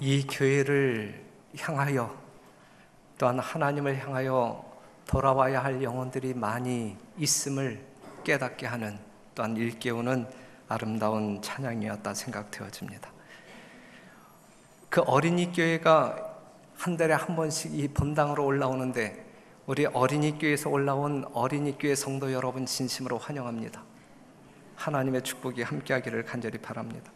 이 교회를 향하여 또한 하나님을 향하여 돌아와야 할 영혼들이 많이 있음을 깨닫게 하는, 또한 일깨우는 아름다운 찬양이었다 생각되어집니다. 그 어린이 교회가 한 달에 한 번씩 이 본당으로 올라오는데, 우리 어린이 교회에서 올라온 어린이 교회 성도 여러분 진심으로 환영합니다. 하나님의 축복이 함께하기를 간절히 바랍니다.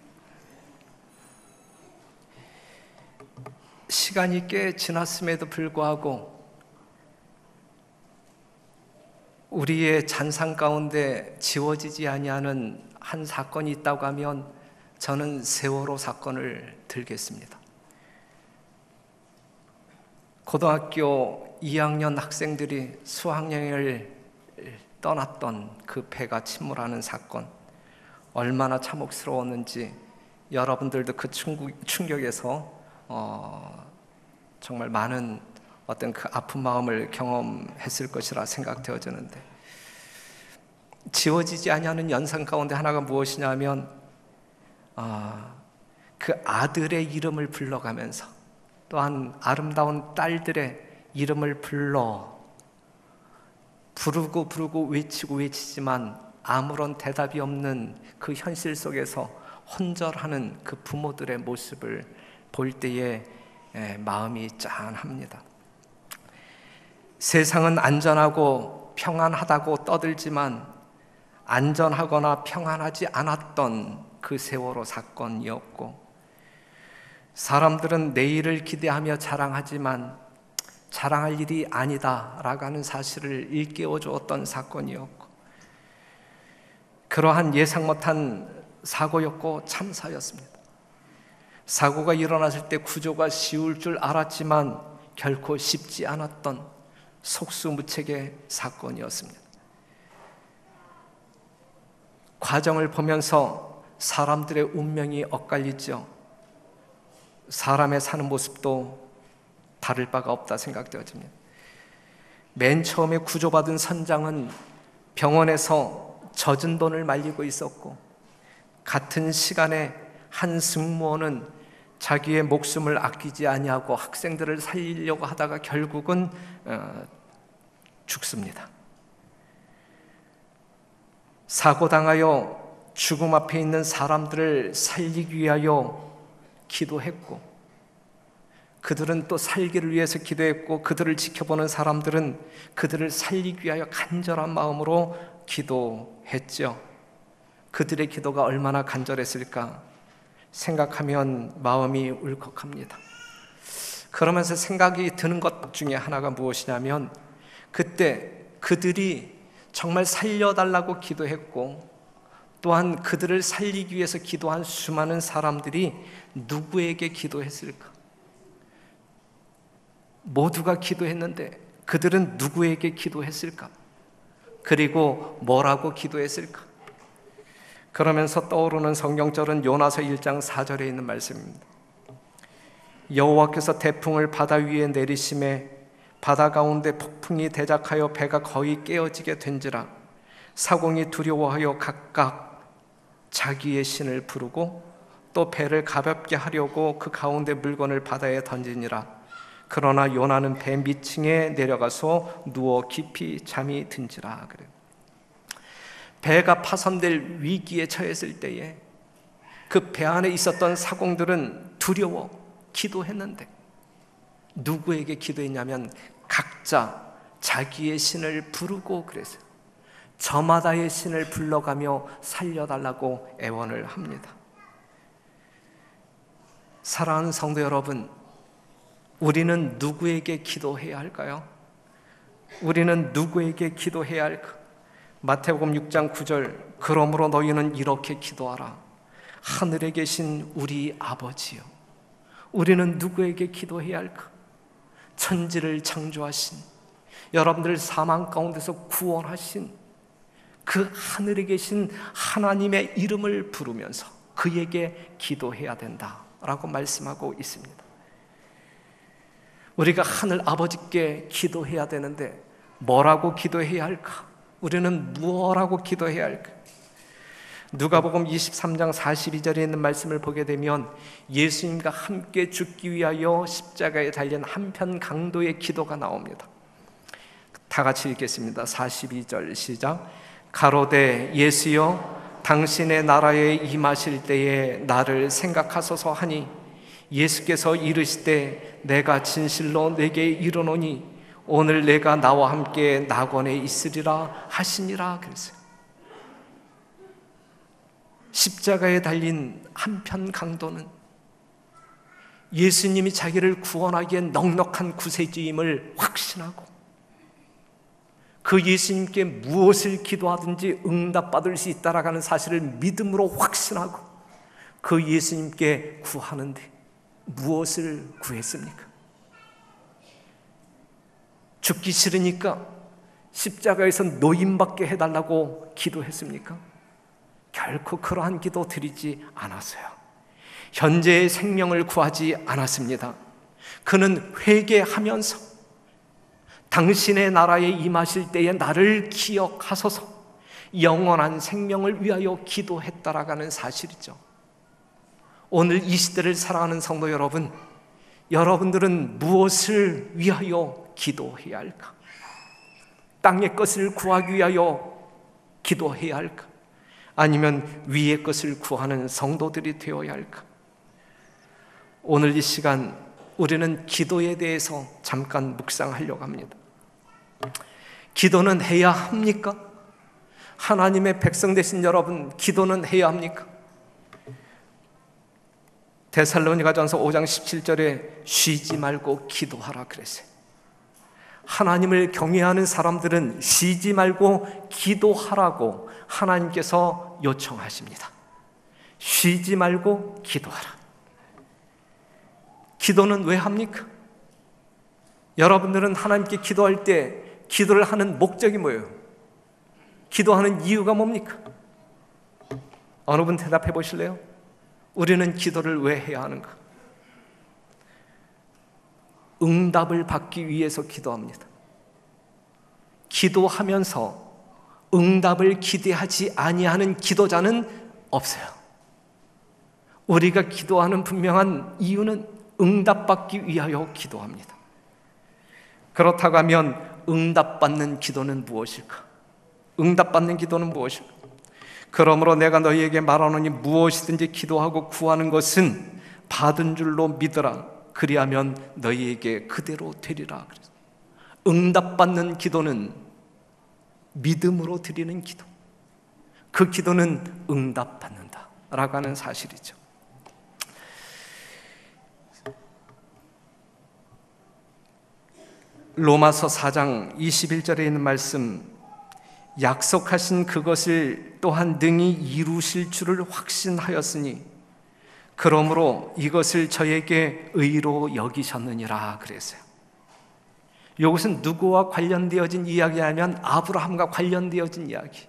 시간이 꽤 지났음에도 불구하고 우리의 잔상 가운데 지워지지 아니하는 한 사건이 있다고 하면 저는 세월호 사건을 들겠습니다. 고등학교 2학년 학생들이 수학여행을 떠났던 그 배가 침몰하는 사건, 얼마나 참혹스러웠는지 여러분들도 그 충격에서 정말 많은 어떤 그 아픈 마음을 경험했을 것이라 생각되어지는데, 지워지지 아니하는 연상 가운데 하나가 무엇이냐면 그 아들의 이름을 불러가면서 또한 아름다운 딸들의 이름을 부르고 외치지만 아무런 대답이 없는 그 현실 속에서 혼절하는 그 부모들의 모습을 볼 때에 마음이 짠합니다. 세상은 안전하고 평안하다고 떠들지만 안전하거나 평안하지 않았던 그 세월호 사건이었고, 사람들은 내일을 기대하며 자랑하지만 자랑할 일이 아니다라고 하는 사실을 일깨워 주었던 사건이었고, 그러한 예상 못한 사고였고 참사였습니다. 사고가 일어났을 때 구조가 쉬울 줄 알았지만 결코 쉽지 않았던 속수무책의 사건이었습니다. 과정을 보면서 사람들의 운명이 엇갈리죠. 사람의 사는 모습도 다를 바가 없다 생각되어집니다. 맨 처음에 구조받은 선장은 병원에서 젖은 돈을 말리고 있었고, 같은 시간에 한 승무원은 자기의 목숨을 아끼지 아니하고 학생들을 살리려고 하다가 결국은 죽습니다. 사고당하여 죽음 앞에 있는 사람들을 살리기 위하여 기도했고, 그들은 또 살기를 위해서 기도했고, 그들을 지켜보는 사람들은 그들을 살리기 위하여 간절한 마음으로 기도했죠. 그들의 기도가 얼마나 간절했을까 생각하면 마음이 울컥합니다. 그러면서 생각이 드는 것 중에 하나가 무엇이냐면, 그때 그들이 정말 살려달라고 기도했고, 또한 그들을 살리기 위해서 기도한 수많은 사람들이 누구에게 기도했을까? 모두가 기도했는데 그들은 누구에게 기도했을까? 그리고 뭐라고 기도했을까? 그러면서 떠오르는 성경절은 요나서 1장 4절에 있는 말씀입니다. 여호와께서 태풍을 바다 위에 내리심에 바다 가운데 폭풍이 대작하여 배가 거의 깨어지게 된지라 사공이 두려워하여 각각 자기의 신을 부르고 또 배를 가볍게 하려고 그 가운데 물건을 바다에 던지니라. 그러나 요나는 배 밑층에 내려가서 누워 깊이 잠이 든지라. 그래요. 배가 파손될 위기에 처했을 때에 그 배 안에 있었던 사공들은 두려워 기도했는데, 누구에게 기도했냐면 각자 자기의 신을 부르고 그랬어요. 저마다의 신을 불러가며 살려달라고 애원을 합니다. 사랑하는 성도 여러분, 우리는 누구에게 기도해야 할까요? 우리는 누구에게 기도해야 할까? 마태복음 6장 9절, 그러므로 너희는 이렇게 기도하라. 하늘에 계신 우리 아버지요. 우리는 누구에게 기도해야 할까? 천지를 창조하신, 여러분들 사망 가운데서 구원하신 그 하늘에 계신 하나님의 이름을 부르면서 그에게 기도해야 된다라고 말씀하고 있습니다. 우리가 하늘 아버지께 기도해야 되는데 뭐라고 기도해야 할까? 우리는 무엇라고 기도해야 할까? 누가복음 23장 42절에 있는 말씀을 보게 되면 예수님과 함께 죽기 위하여 십자가에 달린 한편 강도의 기도가 나옵니다. 다 같이 읽겠습니다. 42절 시작. 가로되 예수여 당신의 나라에 임하실 때에 나를 생각하소서 하니 예수께서 이르시되 내가 진실로 내게 이르노니 오늘 내가 나와 함께 낙원에 있으리라 하시니라 그랬어요. 십자가에 달린 한편 강도는 예수님이 자기를 구원하기에 넉넉한 구세주임을 확신하고 그 예수님께 무엇을 기도하든지 응답받을 수 있다라는 사실을 믿음으로 확신하고 그 예수님께 구하는데 무엇을 구했습니까? 죽기 싫으니까 십자가에서 노임받게 해달라고 기도했습니까? 결코 그러한 기도 드리지 않았어요. 현재의 생명을 구하지 않았습니다. 그는 회개하면서 당신의 나라에 임하실 때에 나를 기억하소서 영원한 생명을 위하여 기도했다라는 사실이죠. 오늘 이 시대를 살아가는 성도 여러분, 여러분들은 무엇을 위하여 기도해야 할까? 땅의 것을 구하기 위하여 기도해야 할까? 아니면 위의 것을 구하는 성도들이 되어야 할까? 오늘 이 시간 우리는 기도에 대해서 잠깐 묵상하려고 합니다. 기도는 해야 합니까? 하나님의 백성 되신 여러분, 기도는 해야 합니까? 데살로니가전서 5장 17절에 쉬지 말고 기도하라 그랬어요. 하나님을 경외하는 사람들은 쉬지 말고 기도하라고 하나님께서 요청하십니다. 쉬지 말고 기도하라. 기도는 왜 합니까? 여러분들은 하나님께 기도할 때 기도를 하는 목적이 뭐예요? 기도하는 이유가 뭡니까? 어느 분 대답해 보실래요? 우리는 기도를 왜 해야 하는가? 응답을 받기 위해서 기도합니다. 기도하면서 응답을 기대하지 아니하는 기도자는 없어요. 우리가 기도하는 분명한 이유는 응답받기 위하여 기도합니다. 그렇다고 하면 응답받는 기도는 무엇일까? 응답받는 기도는 무엇일까? 그러므로 내가 너희에게 말하노니 무엇이든지 기도하고 구하는 것은 받은 줄로 믿으라. 그리하면 너희에게 그대로 되리라. 응답받는 기도는 믿음으로 드리는 기도. 그 기도는 응답받는다라고 하는 사실이죠. 로마서 4장 21절에 있는 말씀, 약속하신 그것을 또한 능히 이루실 줄을 확신하였으니 그러므로 이것을 저에게 의로 여기셨느니라 그랬어요. 이것은 누구와 관련되어진 이야기냐면 아브라함과 관련되어진 이야기.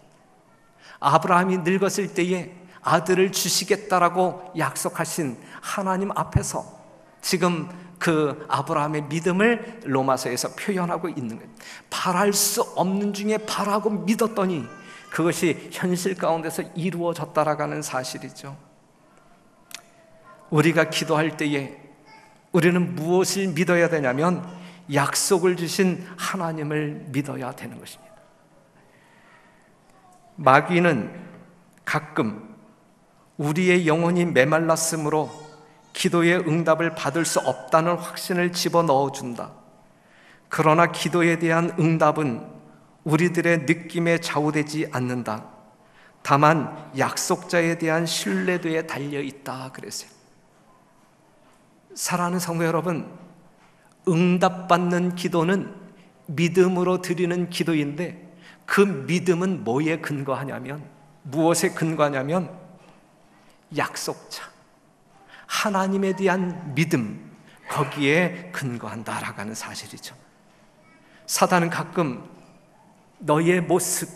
아브라함이 늙었을 때에 아들을 주시겠다라고 약속하신 하나님 앞에서 지금 그 아브라함의 믿음을 로마서에서 표현하고 있는 거예요. 바랄 수 없는 중에 바라고 믿었더니 그것이 현실 가운데서 이루어졌다라는 사실이죠. 우리가 기도할 때에 우리는 무엇을 믿어야 되냐면 약속을 주신 하나님을 믿어야 되는 것입니다. 마귀는 가끔 우리의 영혼이 메말랐으므로 기도의 응답을 받을 수 없다는 확신을 집어넣어 준다. 그러나 기도에 대한 응답은 우리들의 느낌에 좌우되지 않는다. 다만 약속자에 대한 신뢰도에 달려있다 그랬어요. 사랑하는 성도 여러분, 응답받는 기도는 믿음으로 드리는 기도인데 그 믿음은 뭐에 근거하냐면, 무엇에 근거하냐면 약속자, 하나님에 대한 믿음, 거기에 근거한다라고 하는 사실이죠. 사단은 가끔 너의 모습,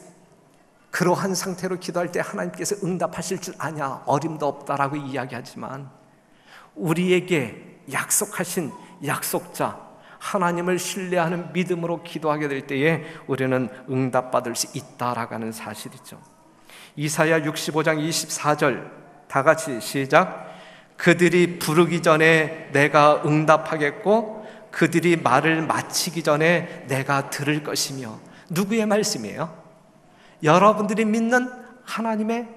그러한 상태로 기도할 때 하나님께서 응답하실 줄 아냐, 어림도 없다라고 이야기하지만 우리에게 약속하신 약속자, 하나님을 신뢰하는 믿음으로 기도하게 될 때에 우리는 응답받을 수 있다라고 하는 사실이죠. 이사야 65장 24절 다 같이 시작. 그들이 부르기 전에 내가 응답하겠고 그들이 말을 마치기 전에 내가 들을 것이며. 누구의 말씀이에요? 여러분들이 믿는 하나님의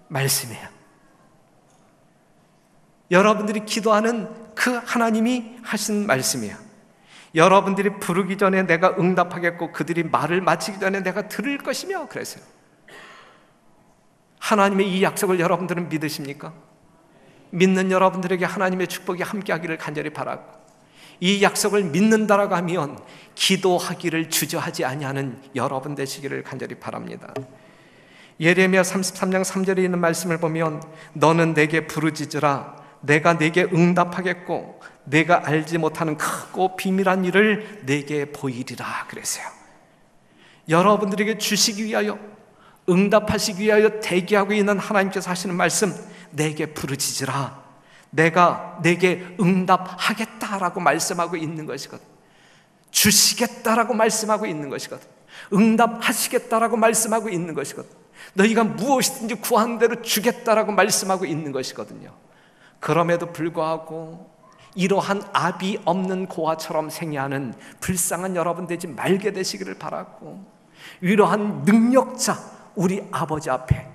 말씀이에요. 여러분들이 기도하는 그 하나님이 하신 말씀이에요. 여러분들이 부르기 전에 내가 응답하겠고 그들이 말을 마치기 전에 내가 들을 것이며 그랬어요. 하나님의 이 약속을 여러분들은 믿으십니까? 믿는 여러분들에게 하나님의 축복이 함께하기를 간절히 바라고, 이 약속을 믿는다라고 하면 기도하기를 주저하지 아니하는 여러분 되시기를 간절히 바랍니다. 예레미야 33장 3절에 있는 말씀을 보면 너는 내게 부르짖으라 내가 내게 응답하겠고 내가 알지 못하는 크고 비밀한 일을 내게 보이리라 그랬어요. 여러분들에게 주시기 위하여, 응답하시기 위하여 대기하고 있는 하나님께서 하시는 말씀, 내게 부르짖으라 내가 내게 응답하겠다라고 말씀하고 있는 것이거든. 주시겠다라고 말씀하고 있는 것이거든. 응답하시겠다라고 말씀하고 있는 것이거든. 너희가 무엇이든지 구한 대로 주겠다라고 말씀하고 있는 것이거든요. 그럼에도 불구하고 이러한 압이 없는 고아처럼 생애하는 불쌍한 여러분 되지 말게 되시기를 바라고, 이러한 능력자 우리 아버지 앞에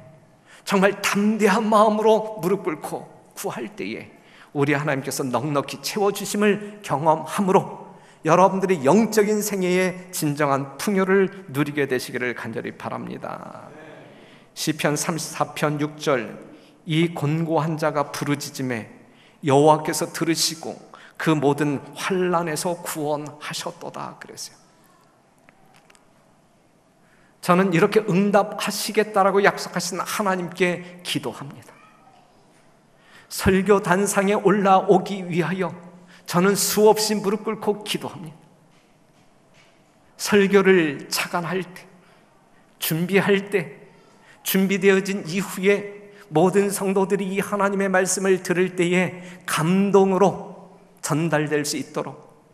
정말 담대한 마음으로 무릎 꿇고 구할 때에 우리 하나님께서 넉넉히 채워주심을 경험함으로 여러분들이 영적인 생애의 진정한 풍요를 누리게 되시기를 간절히 바랍니다. 시편 34편 6절 이 곤고한 자가 부르짖음에 여호와께서 들으시고 그 모든 환난에서 구원하셨도다 그랬어요. 저는 이렇게 응답하시겠다라고 약속하신 하나님께 기도합니다. 설교 단상에 올라오기 위하여 저는 수없이 무릎 꿇고 기도합니다. 설교를 착안할 때, 준비할 때, 준비되어진 이후에 모든 성도들이 이 하나님의 말씀을 들을 때에 감동으로 전달될 수 있도록,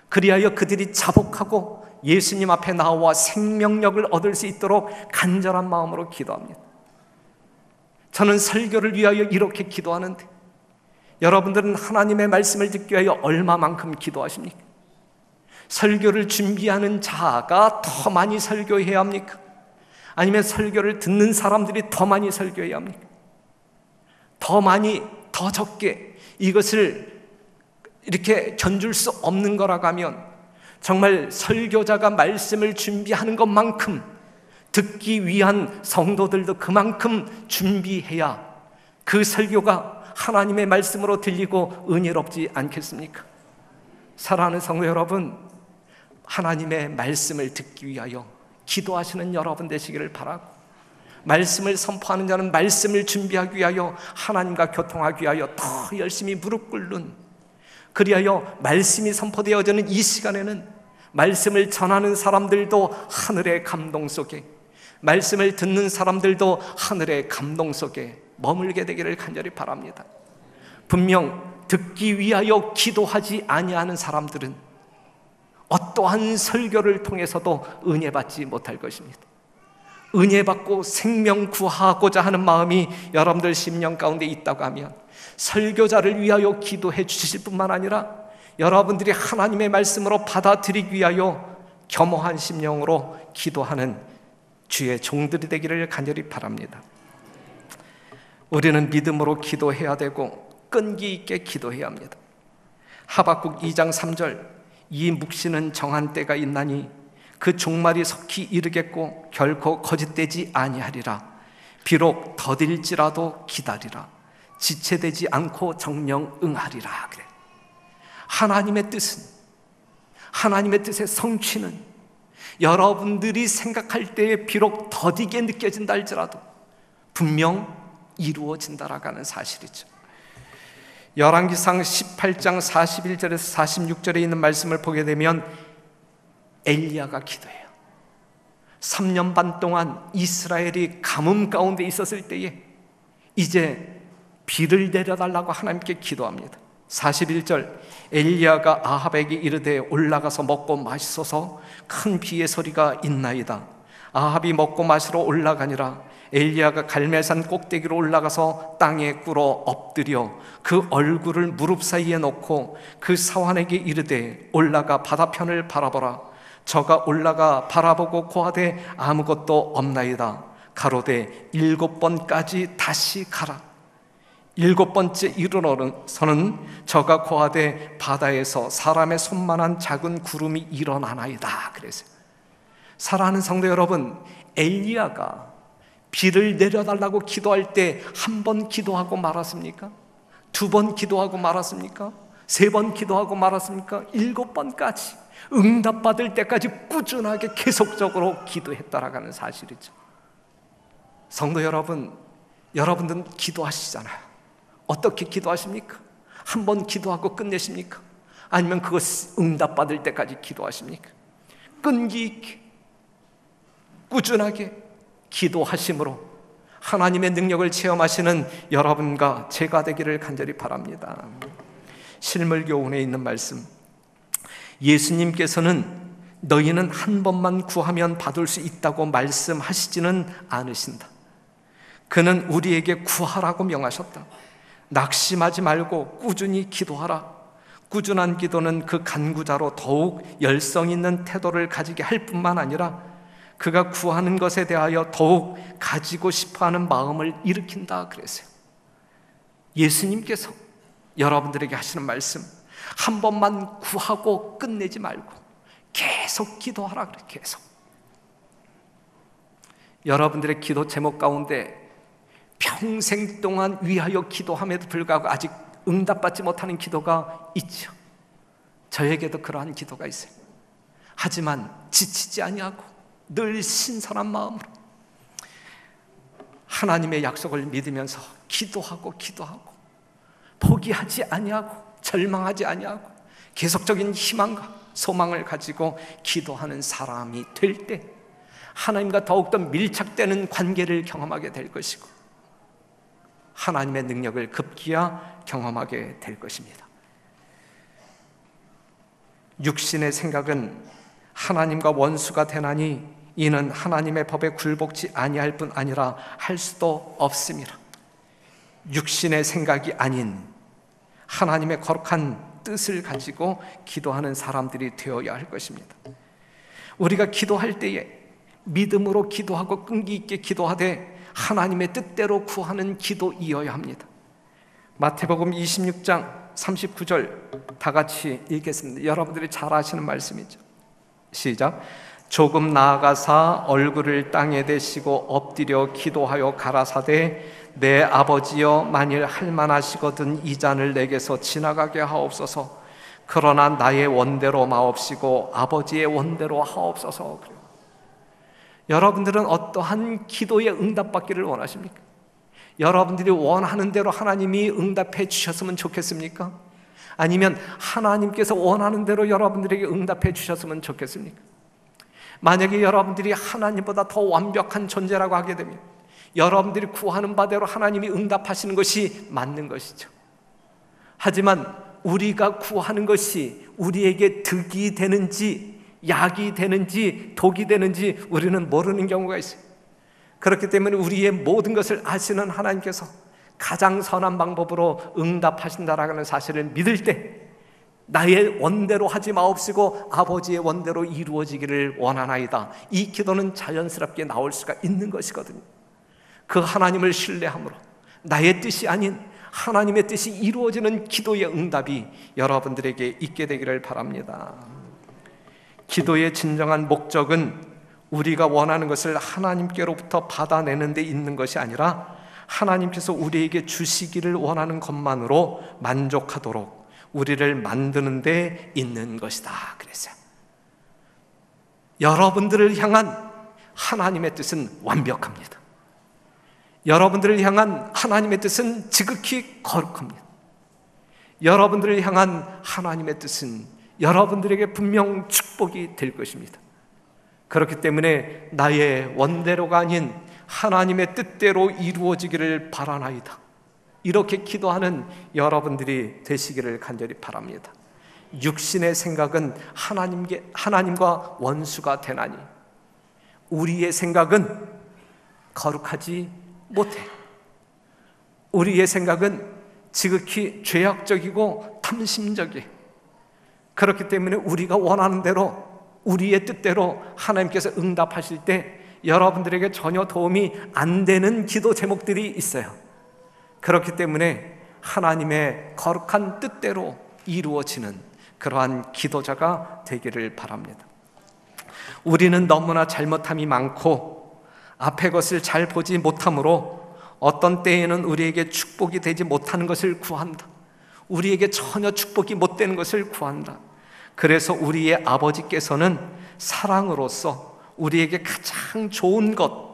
그리하여 그들이 자복하고 예수님 앞에 나와 생명력을 얻을 수 있도록 간절한 마음으로 기도합니다. 저는 설교를 위하여 이렇게 기도하는데 여러분들은 하나님의 말씀을 듣기 위하여 얼마만큼 기도하십니까? 설교를 준비하는 자가 더 많이 설교해야 합니까? 아니면 설교를 듣는 사람들이 더 많이 설교해야 합니까? 더 많이, 더 적게 이것을 이렇게 견줄 수 없는 거라고 하면 정말 설교자가 말씀을 준비하는 것만큼 듣기 위한 성도들도 그만큼 준비해야 그 설교가 하나님의 말씀으로 들리고 은혜롭지 않겠습니까? 사랑하는 성도 여러분, 하나님의 말씀을 듣기 위하여 기도하시는 여러분 되시기를 바라고, 말씀을 선포하는 자는 말씀을 준비하기 위하여 하나님과 교통하기 위하여 더 열심히 무릎 꿇는, 그리하여 말씀이 선포되어지는 이 시간에는 말씀을 전하는 사람들도 하늘의 감동 속에, 말씀을 듣는 사람들도 하늘의 감동 속에 머물게 되기를 간절히 바랍니다. 분명 듣기 위하여 기도하지 아니하는 사람들은 어떠한 설교를 통해서도 은혜 받지 못할 것입니다. 은혜 받고 생명 구하고자 하는 마음이 여러분들 심령 가운데 있다고 하면 설교자를 위하여 기도해 주실 뿐만 아니라 여러분들이 하나님의 말씀으로 받아들이기 위하여 겸허한 심령으로 기도하는 주의 종들이 되기를 간절히 바랍니다. 우리는 믿음으로 기도해야 되고 끈기 있게 기도해야 합니다. 하박국 2장 3절 이 묵시는 정한 때가 있나니 그 종말이 속히 이르겠고 결코 거짓되지 아니하리라. 비록 더딜지라도 기다리라. 지체되지 않고 정령 응하리라. 그래. 하나님의 뜻은, 하나님의 뜻의 성취는 여러분들이 생각할 때에 비록 더디게 느껴진다 할지라도 분명 이루어진다라고 하는 사실이죠. 열왕기상 18장 41절에서 46절에 있는 말씀을 보게 되면 엘리야가 기도해요. 3년 반 동안 이스라엘이 가뭄 가운데 있었을 때에 이제 비를 내려달라고 하나님께 기도합니다. 41절 엘리야가 아합에게 이르되 올라가서 먹고 마시소서 큰 비의 소리가 있나이다. 아합이 먹고 마시러 올라가니라. 엘리야가 갈멜산 꼭대기로 올라가서 땅에 꿇어 엎드려 그 얼굴을 무릎 사이에 놓고 그 사환에게 이르되 올라가 바다편을 바라보라. 저가 올라가 바라보고 고하되 아무것도 없나이다. 가로되 7번까지 다시 가라. 7번째 이르러서는 저가 고하되 바다에서 사람의 손만한 작은 구름이 일어나나이다. 그랬어요. 사랑하는 성도 여러분, 엘리야가 비를 내려달라고 기도할 때 한 번 기도하고 말았습니까? 2번 기도하고 말았습니까? 3번 기도하고 말았습니까? 7번까지 응답받을 때까지 꾸준하게 계속적으로 기도했다라는 사실이죠. 성도 여러분, 여러분들은 기도하시잖아요. 어떻게 기도하십니까? 한 번 기도하고 끝내십니까? 아니면 그것 응답받을 때까지 기도하십니까? 끈기 있게 꾸준하게 기도하심으로 하나님의 능력을 체험하시는 여러분과 제가 되기를 간절히 바랍니다. 실물교훈에 있는 말씀, 예수님께서는 너희는 한 번만 구하면 받을 수 있다고 말씀하시지는 않으신다. 그는 우리에게 구하라고 명하셨다. 낙심하지 말고 꾸준히 기도하라. 꾸준한 기도는 그 간구자로 더욱 열성 있는 태도를 가지게 할 뿐만 아니라 그가 구하는 것에 대하여 더욱 가지고 싶어하는 마음을 일으킨다 그랬어요. 예수님께서 여러분들에게 하시는 말씀, 한 번만 구하고 끝내지 말고 계속 기도하라 그래. 계속. 여러분들의 기도 제목 가운데 평생 동안 위하여 기도함에도 불구하고 아직 응답받지 못하는 기도가 있죠. 저에게도 그러한 기도가 있어요. 하지만 지치지 아니하고 늘 신선한 마음으로 하나님의 약속을 믿으면서 기도하고 포기하지 아니하고 절망하지 아니하고 계속적인 희망과 소망을 가지고 기도하는 사람이 될 때 하나님과 더욱더 밀착되는 관계를 경험하게 될 것이고 하나님의 능력을 급기야 경험하게 될 것입니다. 육신의 생각은 하나님과 원수가 되나니 이는 하나님의 법에 굴복지 아니할 뿐 아니라 할 수도 없습니다. 육신의 생각이 아닌 하나님의 거룩한 뜻을 가지고 기도하는 사람들이 되어야 할 것입니다. 우리가 기도할 때에 믿음으로 기도하고 끈기 있게 기도하되 하나님의 뜻대로 구하는 기도이어야 합니다. 마태복음 26장 39절 다 같이 읽겠습니다. 여러분들이 잘 아시는 말씀이죠. 시작. 조금 나아가사 얼굴을 땅에 대시고 엎드려 기도하여 가라사대 내 아버지여 만일 할만하시거든 이 잔을 내게서 지나가게 하옵소서. 그러나 나의 원대로 마옵시고 아버지의 원대로 하옵소서. 여러분들은 어떠한 기도에 응답받기를 원하십니까? 여러분들이 원하는 대로 하나님이 응답해 주셨으면 좋겠습니까? 아니면 하나님께서 원하는 대로 여러분들에게 응답해 주셨으면 좋겠습니까? 만약에 여러분들이 하나님보다 더 완벽한 존재라고 하게 되면 여러분들이 구하는 바대로 하나님이 응답하시는 것이 맞는 것이죠. 하지만 우리가 구하는 것이 우리에게 득이 되는지 약이 되는지 독이 되는지 우리는 모르는 경우가 있어요. 그렇기 때문에 우리의 모든 것을 아시는 하나님께서 가장 선한 방법으로 응답하신다라는 사실을 믿을 때 나의 원대로 하지 마옵시고 아버지의 원대로 이루어지기를 원하나이다. 이 기도는 자연스럽게 나올 수가 있는 것이거든요. 그 하나님을 신뢰함으로 나의 뜻이 아닌 하나님의 뜻이 이루어지는 기도의 응답이 여러분들에게 있게 되기를 바랍니다. 기도의 진정한 목적은 우리가 원하는 것을 하나님께로부터 받아내는 데 있는 것이 아니라 하나님께서 우리에게 주시기를 원하는 것만으로 만족하도록 우리를 만드는 데 있는 것이다 그랬어요. 여러분들을 향한 하나님의 뜻은 완벽합니다. 여러분들을 향한 하나님의 뜻은 지극히 거룩합니다. 여러분들을 향한 하나님의 뜻은 여러분들에게 분명 축복이 될 것입니다. 그렇기 때문에 나의 원대로가 아닌 하나님의 뜻대로 이루어지기를 바라나이다. 이렇게 기도하는 여러분들이 되시기를 간절히 바랍니다. 육신의 생각은 하나님과 원수가 되나니 우리의 생각은 거룩하지 못해. 우리의 생각은 지극히 죄악적이고 탐심적이에요. 그렇기 때문에 우리가 원하는 대로, 우리의 뜻대로 하나님께서 응답하실 때 여러분들에게 전혀 도움이 안 되는 기도 제목들이 있어요. 그렇기 때문에 하나님의 거룩한 뜻대로 이루어지는 그러한 기도자가 되기를 바랍니다. 우리는 너무나 잘못함이 많고 앞의 것을 잘 보지 못함으로 어떤 때에는 우리에게 축복이 되지 못하는 것을 구한다. 우리에게 전혀 축복이 못 되는 것을 구한다. 그래서 우리의 아버지께서는 사랑으로서 우리에게 가장 좋은 것,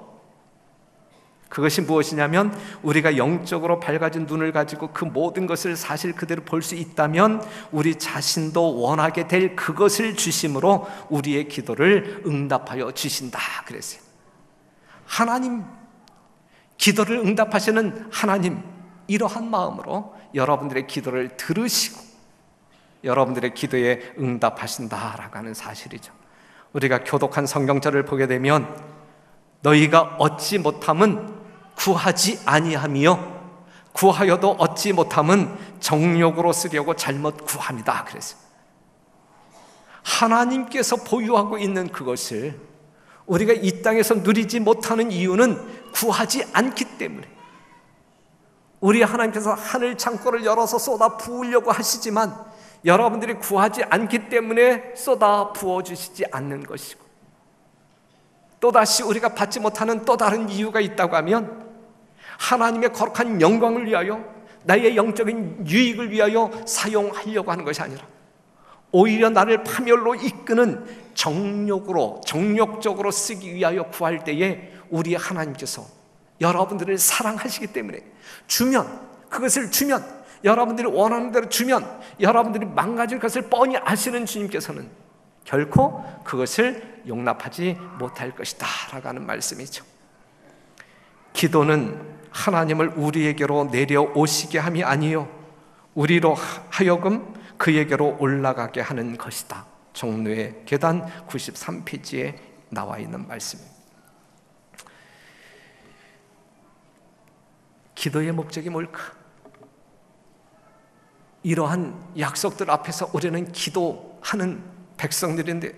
그것이 무엇이냐면 우리가 영적으로 밝아진 눈을 가지고 그 모든 것을 사실 그대로 볼 수 있다면 우리 자신도 원하게 될 그것을 주심으로 우리의 기도를 응답하여 주신다 그랬어요. 하나님, 기도를 응답하시는 하나님, 이러한 마음으로 여러분들의 기도를 들으시고 여러분들의 기도에 응답하신다라고 하는 사실이죠. 우리가 교독한 성경절을 보게 되면 너희가 얻지 못함은 구하지 아니하며 구하여도 얻지 못함은 정욕으로 쓰려고 잘못 구합니다 그랬어요. 하나님께서 보유하고 있는 그것을 우리가 이 땅에서 누리지 못하는 이유는 구하지 않기 때문에, 우리 하나님께서 하늘 창고를 열어서 쏟아 부으려고 하시지만 여러분들이 구하지 않기 때문에 쏟아 부어주시지 않는 것이고, 또다시 우리가 받지 못하는 또 다른 이유가 있다고 하면 하나님의 거룩한 영광을 위하여, 나의 영적인 유익을 위하여 사용하려고 하는 것이 아니라 오히려 나를 파멸로 이끄는 정욕적으로 쓰기 위하여 구할 때에 우리 하나님께서 여러분들을 사랑하시기 때문에 그것을 주면, 여러분들이 원하는 대로 주면 여러분들이 망가질 것을 뻔히 아시는 주님께서는 결코 그것을 용납하지 못할 것이다 라고 하는 말씀이죠. 기도는 하나님을 우리에게로 내려오시게 함이 아니요 우리로 하여금 그에게로 올라가게 하는 것이다. 종로의 계단 93페이지에 나와 있는 말씀입니다. 기도의 목적이 뭘까? 이러한 약속들 앞에서 우리는 기도하는 백성들인데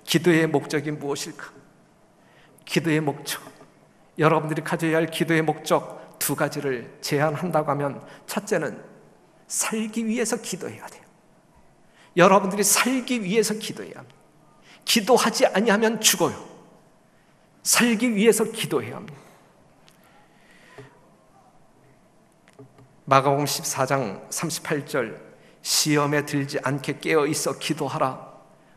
기도의 목적이 무엇일까? 기도의 목적, 여러분들이 가져야 할 기도의 목적 두 가지를 제안한다고 하면, 첫째는 살기 위해서 기도해야 돼요. 여러분들이 살기 위해서 기도해야 합니다. 기도하지 아니하면 죽어요. 살기 위해서 기도해야 합니다. 마가복음 14장 38절, 시험에 들지 않게 깨어 있어 기도하라.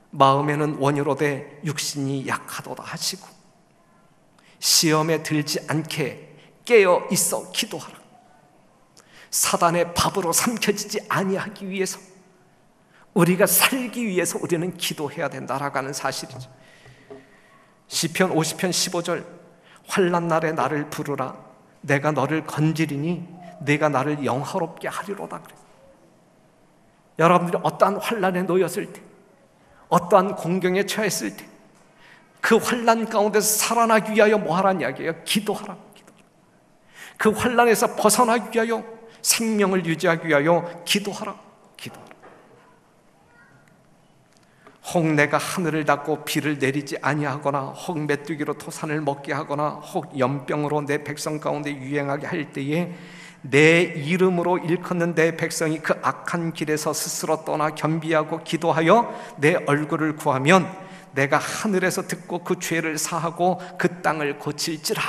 마음에는 원이로되 육신이 약하도다 하시고, 시험에 들지 않게 깨어 있어 기도하라. 사단의 밥으로 삼켜지지 아니하기 위해서, 우리가 살기 위해서 우리는 기도해야 된다라고 하는 사실이죠. 시편 50편 15절, 환난 날에 나를 부르라. 내가 너를 건지리니 내가 나를 영화롭게 하리로다 그랬어요. 여러분들이 어떠한 환난에 놓였을 때, 어떠한 공경에 처했을 때 그 환난 가운데서 살아나기 위하여 뭐 하라는 이야기예요? 기도하라. 그 환난에서 벗어나기 위하여, 생명을 유지하기 위하여 기도하라. 혹 내가 하늘을 닫고 비를 내리지 아니하거나 혹 메뚜기로 토산을 먹게 하거나 혹 연병으로 내 백성 가운데 유행하게 할 때에 내 이름으로 일컫는 내 백성이 그 악한 길에서 스스로 떠나 겸비하고 기도하여 내 얼굴을 구하면 내가 하늘에서 듣고 그 죄를 사하고 그 땅을 고칠지라.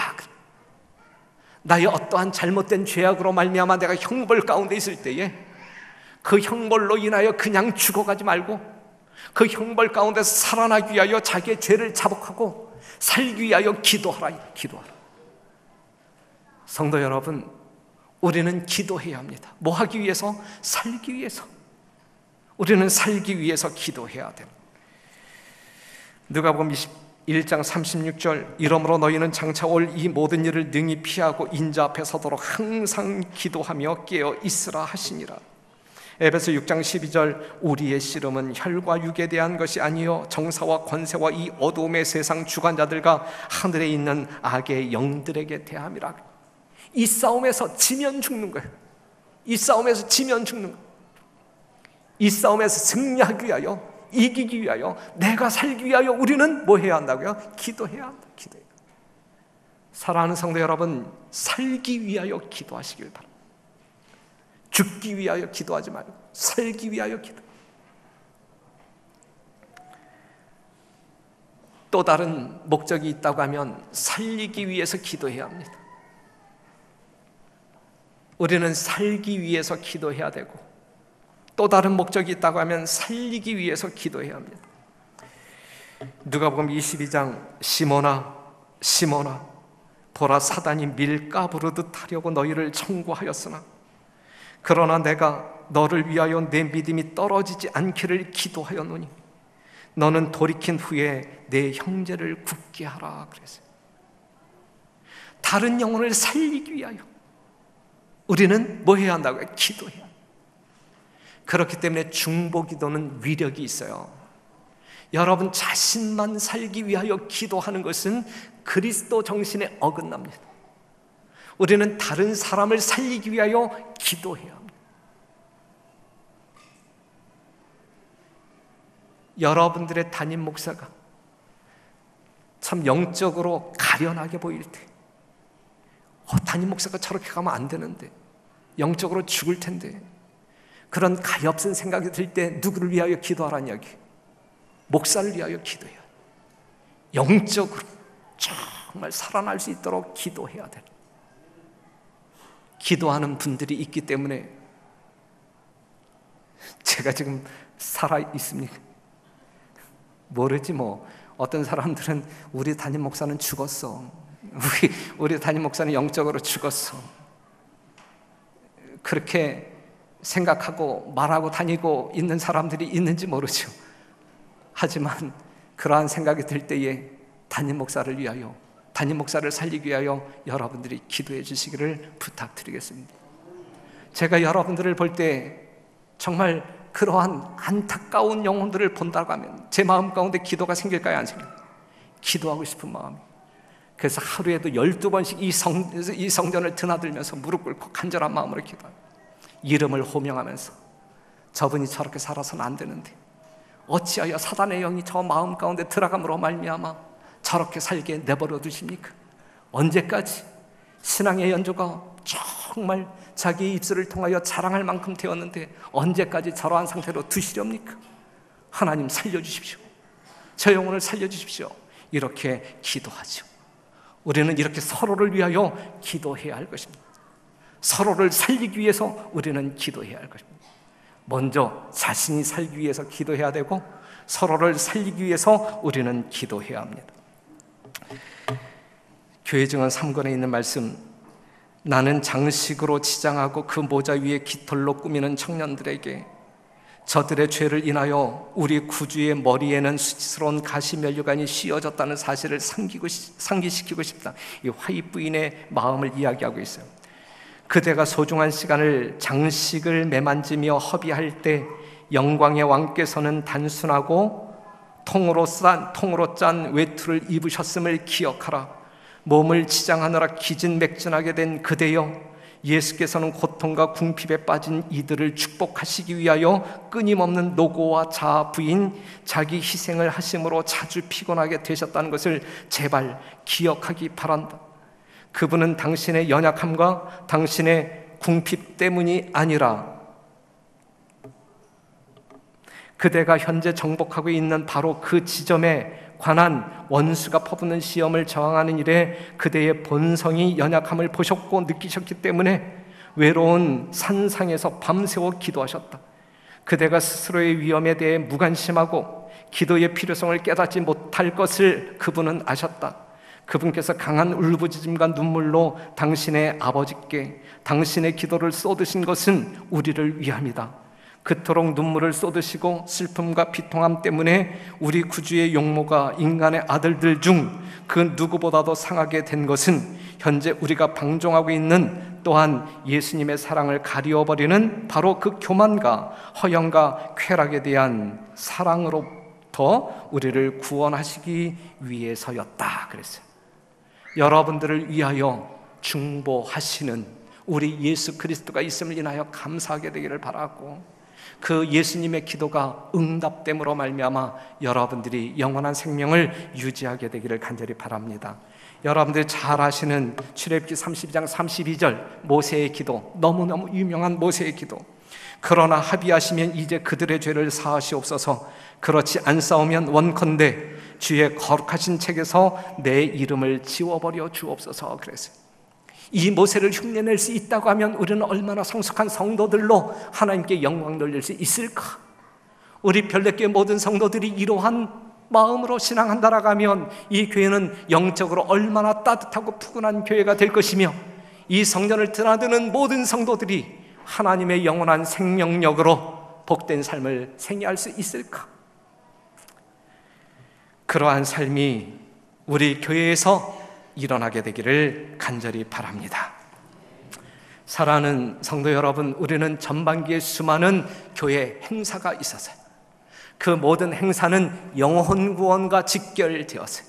나의 어떠한 잘못된 죄악으로 말미암아 내가 형벌 가운데 있을 때에 그 형벌로 인하여 그냥 죽어가지 말고 그 형벌 가운데서 살아나기 위하여 자기의 죄를 자복하고 살기 위하여 기도하라. 성도 여러분, 우리는 기도해야 합니다. 뭐 하기 위해서? 살기 위해서. 우리는 살기 위해서 기도해야 됩니다. 누가복음 21장 36절, 이러므로 너희는 장차 올 이 모든 일을 능히 피하고 인자 앞에 서도록 항상 기도하며 깨어 있으라 하시니라. 에베소 6장 12절 우리의 씨름은 혈과 육에 대한 것이 아니요 정사와 권세와 이 어두움의 세상 주관자들과 하늘에 있는 악의 영들에게 대함이라. 이 싸움에서 지면 죽는 거예요. 이 싸움에서 지면 죽는 거예요. 이 싸움에서 승리하기 위하여, 이기기 위하여, 내가 살기 위하여 우리는 뭐 해야 한다고요? 기도해야 한다. 기도해야 한다. 사랑하는 성도 여러분, 살기 위하여 기도하시길 바랍니다. 죽기 위하여 기도하지 말고 살기 위하여 기도. 또 다른 목적이 있다고 하면 살리기 위해서 기도해야 합니다. 우리는 살기 위해서 기도해야 되고, 또 다른 목적이 있다고 하면 살리기 위해서 기도해야 합니다. 누가복음 22장 시몬아 시몬아 보라 사단이 밀가 부르듯 하려고 너희를 청구하였으나 그러나 내가 너를 위하여 내 믿음이 떨어지지 않기를 기도하였노니 너는 돌이킨 후에 내 형제를 굳게 하라 그랬어요. 다른 영혼을 살리기 위하여 우리는 뭐 해야 한다고요? 기도해야. 그렇기 때문에 중보기도는 위력이 있어요. 여러분 자신만 살기 위하여 기도하는 것은 그리스도 정신에 어긋납니다. 우리는 다른 사람을 살리기 위하여 기도해야 합니다. 여러분들의 담임 목사가 참 영적으로 가련하게 보일 때, 담임 목사가 저렇게 가면 안 되는데, 영적으로 죽을 텐데, 그런 가엾은 생각이 들 때 누구를 위하여 기도하라는 이야기? 목사를 위하여 기도해야 돼요. 영적으로 정말 살아날 수 있도록 기도해야 돼요. 기도하는 분들이 있기 때문에 제가 지금 살아 있습니까? 모르지 뭐. 어떤 사람들은 우리 담임 목사는 죽었어. 우리 담임 목사는 영적으로 죽었어. 그렇게 생각하고 말하고 다니고 있는 사람들이 있는지 모르죠. 하지만 그러한 생각이 들 때에 담임 목사를 위하여, 담임 목사를 살리기 위하여 여러분들이 기도해 주시기를 부탁드리겠습니다. 제가 여러분들을 볼 때 정말 그러한 안타까운 영혼들을 본다고 하면 제 마음 가운데 기도가 생길까요? 안 생길까요? 기도하고 싶은 마음이. 그래서 하루에도 12번씩 이 성전을 드나들면서 무릎 꿇고 간절한 마음으로 기도합니다. 이름을 호명하면서 저분이 저렇게 살아서는 안 되는데 어찌하여 사단의 영이 저 마음 가운데 들어감으로 말미암아 저렇게 살게 내버려 두십니까? 언제까지 신앙의 연조가 정말 자기의 입술을 통하여 자랑할 만큼 되었는데 언제까지 저러한 상태로 두시렵니까? 하나님 살려주십시오. 저 영혼을 살려주십시오. 이렇게 기도하죠. 우리는 이렇게 서로를 위하여 기도해야 할 것입니다. 서로를 살리기 위해서 우리는 기도해야 할 것입니다. 먼저 자신이 살기 위해서 기도해야 되고 서로를 살리기 위해서 우리는 기도해야 합니다. 교회 증언 3권에 있는 말씀, 나는 장식으로 치장하고 그 모자 위에 깃털로 꾸미는 청년들에게 저들의 죄를 인하여 우리 구주의 머리에는 수치스러운 가시면류관이 씌어졌다는 사실을 상기시키고 싶다. 이 화입 부인의 마음을 이야기하고 있어요. 그대가 소중한 시간을 장식을 매만지며 허비할 때 영광의 왕께서는 단순하고 통으로 짠 외투를 입으셨음을 기억하라. 몸을 치장하느라 기진맥진하게 된 그대여, 예수께서는 고통과 궁핍에 빠진 이들을 축복하시기 위하여 끊임없는 노고와 자아 부인 자기 희생을 하심으로 자주 피곤하게 되셨다는 것을 제발 기억하기 바란다. 그분은 당신의 연약함과 당신의 궁핍 때문이 아니라 그대가 현재 정복하고 있는 바로 그 지점에 관한 원수가 퍼붓는 시험을 저항하는 일에 그대의 본성이 연약함을 보셨고 느끼셨기 때문에 외로운 산상에서 밤새워 기도하셨다. 그대가 스스로의 위험에 대해 무관심하고 기도의 필요성을 깨닫지 못할 것을 그분은 아셨다. 그분께서 강한 울부짖음과 눈물로 당신의 아버지께 당신의 기도를 쏟으신 것은 우리를 위함이다. 그토록 눈물을 쏟으시고 슬픔과 비통함 때문에 우리 구주의 용모가 인간의 아들들 중 그 누구보다도 상하게 된 것은 현재 우리가 방종하고 있는 또한 예수님의 사랑을 가리워버리는 바로 그 교만과 허영과 쾌락에 대한 사랑으로부터 우리를 구원하시기 위해서였다 그랬어요. 여러분들을 위하여 중보하시는 우리 예수 그리스도가 있음을 인하여 감사하게 되기를 바라고, 그 예수님의 기도가 응답됨으로 말미암아 여러분들이 영원한 생명을 유지하게 되기를 간절히 바랍니다. 여러분들이 잘 아시는 출애굽기 32장 32절 모세의 기도, 너무너무 유명한 모세의 기도. 그러나 합의하시면 이제 그들의 죄를 사하시옵소서. 그렇지 않사오면 원컨대 주의 거룩하신 책에서 내 이름을 지워버려 주옵소서 그랬어요. 이 모세를 흉내낼 수 있다고 하면 우리는 얼마나 성숙한 성도들로 하나님께 영광 돌릴 수 있을까? 우리 별내교회 모든 성도들이 이러한 마음으로 신앙한다라고 하면 이 교회는 영적으로 얼마나 따뜻하고 푸근한 교회가 될 것이며, 이 성전을 드나드는 모든 성도들이 하나님의 영원한 생명력으로 복된 삶을 생애할 수 있을까? 그러한 삶이 우리 교회에서 일어나게 되기를 간절히 바랍니다. 사랑하는 성도 여러분, 우리는 전반기에 수많은 교회 행사가 있었어요. 그 모든 행사는 영혼 구원과 직결되었어요.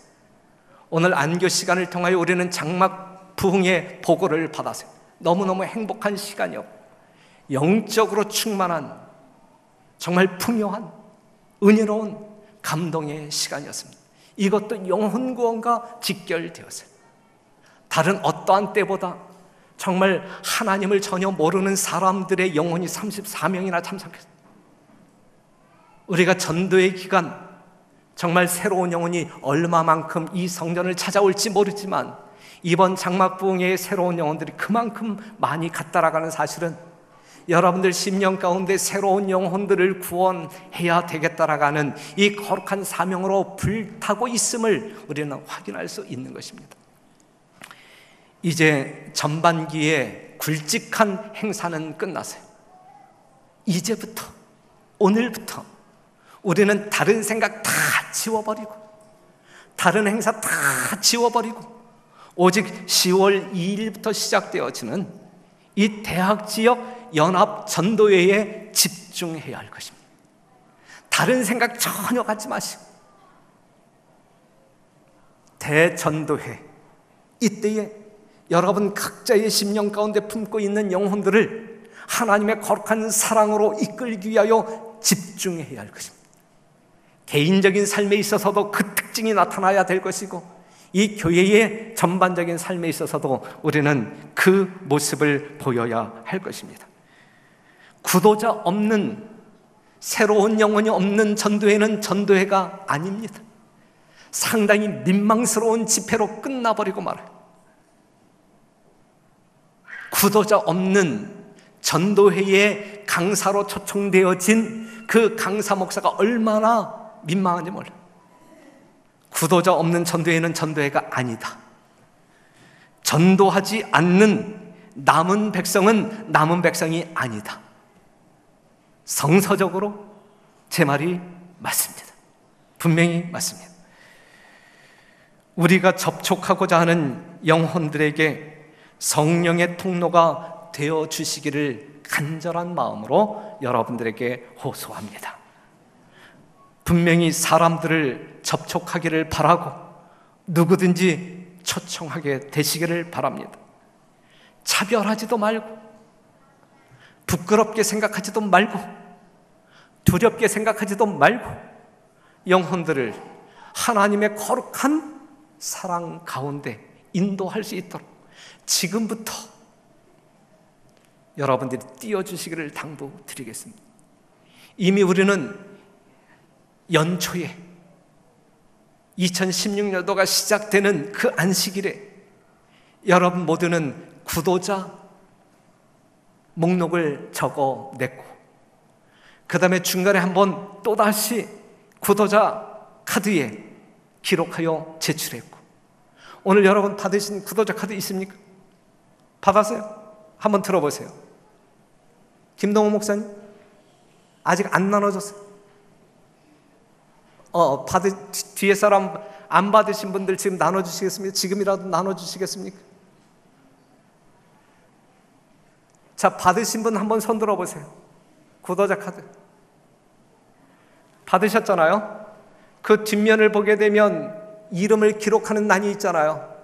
오늘 안교 시간을 통하여 우리는 장막 부흥의 보고를 받았어요. 너무너무 행복한 시간이었고 영적으로 충만한 정말 풍요한 은혜로운 감동의 시간이었습니다. 이것도 영혼 구원과 직결되었어요. 다른 어떠한 때보다 정말 하나님을 전혀 모르는 사람들의 영혼이 34명이나 참석했어요. 우리가 전도의 기간 정말 새로운 영혼이 얼마만큼 이 성전을 찾아올지 모르지만 이번 장막부흥의 새로운 영혼들이 그만큼 많이 갔다라가는 사실은 여러분들 심령 가운데 새로운 영혼들을 구원해야 되겠다라가는 이 거룩한 사명으로 불타고 있음을 우리는 확인할 수 있는 것입니다. 이제 전반기에 굵직한 행사는 끝났어요. 이제부터, 오늘부터 우리는 다른 생각 다 지워버리고 다른 행사 다 지워버리고 오직 10월 2일부터 시작되어지는 이 대학지역 연합 전도회에 집중해야 할 것입니다. 다른 생각 전혀 갖지 마시고 대전도회, 이때에 여러분 각자의 심령 가운데 품고 있는 영혼들을 하나님의 거룩한 사랑으로 이끌기 위하여 집중해야 할 것입니다. 개인적인 삶에 있어서도 그 특징이 나타나야 될 것이고 이 교회의 전반적인 삶에 있어서도 우리는 그 모습을 보여야 할 것입니다. 구도자 없는, 새로운 영혼이 없는 전도회는 전도회가 아닙니다. 상당히 민망스러운 집회로 끝나버리고 말아요. 구도자 없는 전도회의 강사로 초청되어진 그 강사 목사가 얼마나 민망한지 몰라요. 구도자 없는 전도회는 전도회가 아니다. 전도하지 않는 남은 백성은 남은 백성이 아니다. 성서적으로 제 말이 맞습니다. 분명히 맞습니다. 우리가 접촉하고자 하는 영혼들에게 성령의 통로가 되어 주시기를 간절한 마음으로 여러분들에게 호소합니다. 분명히 사람들을 접촉하기를 바라고 누구든지 초청하게 되시기를 바랍니다. 차별하지도 말고 부끄럽게 생각하지도 말고 두렵게 생각하지도 말고 영혼들을 하나님의 거룩한 사랑 가운데 인도할 수 있도록 지금부터 여러분들이 띄워주시기를 당부드리겠습니다. 이미 우리는 연초에 2016년도가 시작되는 그 안식일에 여러분 모두는 구도자 목록을 적어냈고 그 다음에 중간에 한번 또다시 구도자 카드에 기록하여 제출했고, 오늘 여러분 받으신 구도자 카드 있습니까? 받았어요? 한번 들어보세요. 김동호 목사님, 아직 안 나눠졌어요. 뒤에 사람 안 받으신 분들 지금 나눠주시겠습니까? 지금이라도 나눠주시겠습니까? 자, 받으신 분 한번 손 들어보세요. 구도자 카드 받으셨잖아요. 그 뒷면을 보게 되면 이름을 기록하는 난이 있잖아요.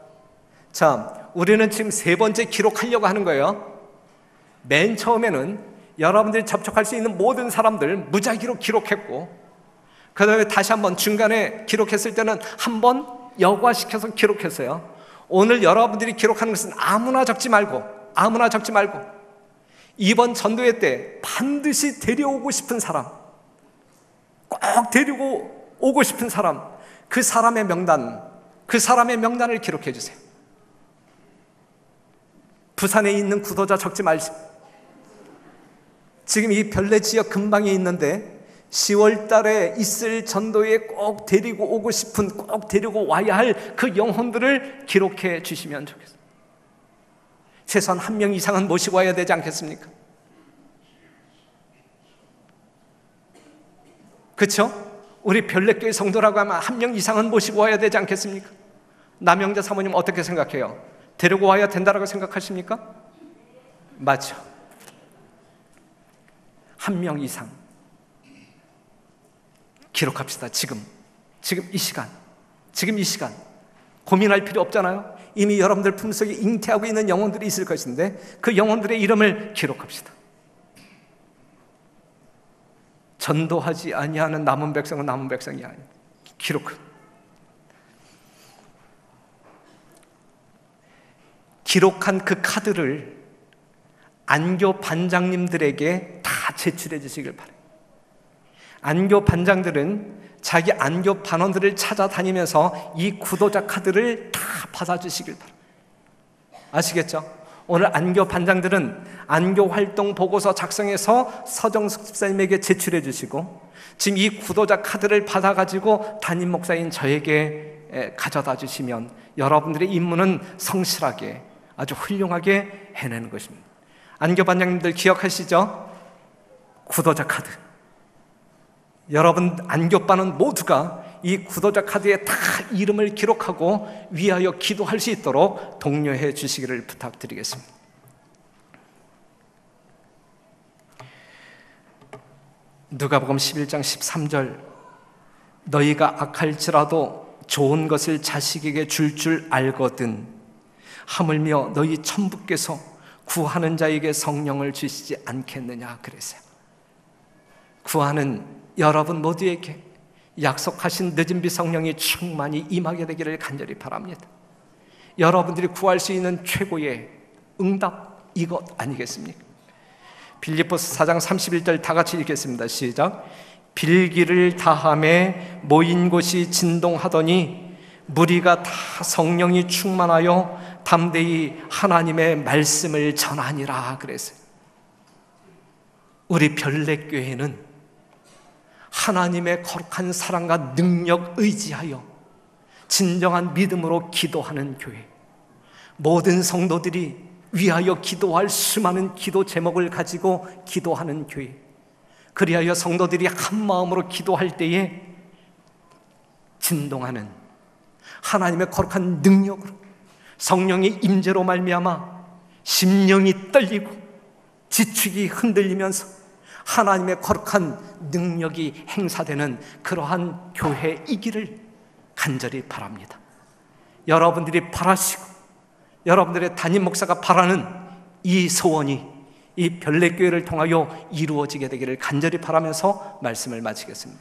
자, 우리는 지금 세 번째 기록하려고 하는 거예요. 맨 처음에는 여러분들이 접촉할 수 있는 모든 사람들 무작위로 기록했고, 그 다음에 다시 한번 중간에 기록했을 때는 한번 여과시켜서 기록했어요. 오늘 여러분들이 기록하는 것은 아무나 적지 말고 이번 전도회 때 반드시 데려오고 싶은 사람, 꼭 데리고 오고 싶은 사람, 그 사람의 명단을 기록해 주세요. 부산에 있는 구도자 적지 마시고, 지금 이 별내 지역 근방에 있는데 10월 달에 있을 전도에 꼭 데리고 오고 싶은, 꼭 데리고 와야 할 그 영혼들을 기록해 주시면 좋겠습니다. 최소한 한 명 이상은 모시고 와야 되지 않겠습니까? 그렇죠? 우리 별내교회 성도라고 하면 한 명 이상은 모시고 와야 되지 않겠습니까? 남영자 사모님 어떻게 생각해요? 데리고 와야 된다고 생각하십니까? 맞죠? 한 명 이상 기록합시다. 지금 이 시간 고민할 필요 없잖아요. 이미 여러분들 품속에 잉태하고 있는 영혼들이 있을 것인데 그 영혼들의 이름을 기록합시다. 전도하지 아니하는 남은 백성은 남은 백성이 아니에요. 기록한 그 카드를 안교 반장님들에게 다 제출해 주시길 바랍니다. 안교 반장들은 자기 안교 반원들을 찾아다니면서 이 구도자 카드를 다 받아주시길 바랍니다. 아시겠죠? 오늘 안교 반장들은 안교 활동 보고서 작성해서 서정숙 집사님에게 제출해 주시고, 지금 이 구도자 카드를 받아가지고 담임 목사인 저에게 가져다 주시면 여러분들의 임무는 성실하게 아주 훌륭하게 해내는 것입니다. 안교 반장님들 기억하시죠? 구도자 카드. 여러분 안교반은 모두가 이 구도자 카드에 다 이름을 기록하고 위하여 기도할 수 있도록 독려해 주시기를 부탁드리겠습니다. 누가복음 11장 13절, 너희가 악할지라도 좋은 것을 자식에게 줄 알거든 하물며 너희 천부께서 구하는 자에게 성령을 주시지 않겠느냐 그랬어요. 구하는 여러분 모두에게 약속하신 늦은 비 성령이 충만히 임하게 되기를 간절히 바랍니다. 여러분들이 구할 수 있는 최고의 응답 이것 아니겠습니까? 빌립보서 4장 31절 다 같이 읽겠습니다. 시작. 빌기를 다함에 모인 곳이 진동하더니 무리가 다 성령이 충만하여 담대히 하나님의 말씀을 전하니라 그랬어요. 우리 별내교회는 하나님의 거룩한 사랑과 능력 의지하여 진정한 믿음으로 기도하는 교회, 모든 성도들이 위하여 기도할 수많은 기도 제목을 가지고 기도하는 교회, 그리하여 성도들이 한 마음으로 기도할 때에 진동하는 하나님의 거룩한 능력으로 성령의 임재로 말미암아 심령이 떨리고 지축이 흔들리면서 하나님의 거룩한 능력이 행사되는 그러한 교회이기를 간절히 바랍니다. 여러분들이 바라시고 여러분들의 담임 목사가 바라는 이 소원이 이 별내교회를 통하여 이루어지게 되기를 간절히 바라면서 말씀을 마치겠습니다.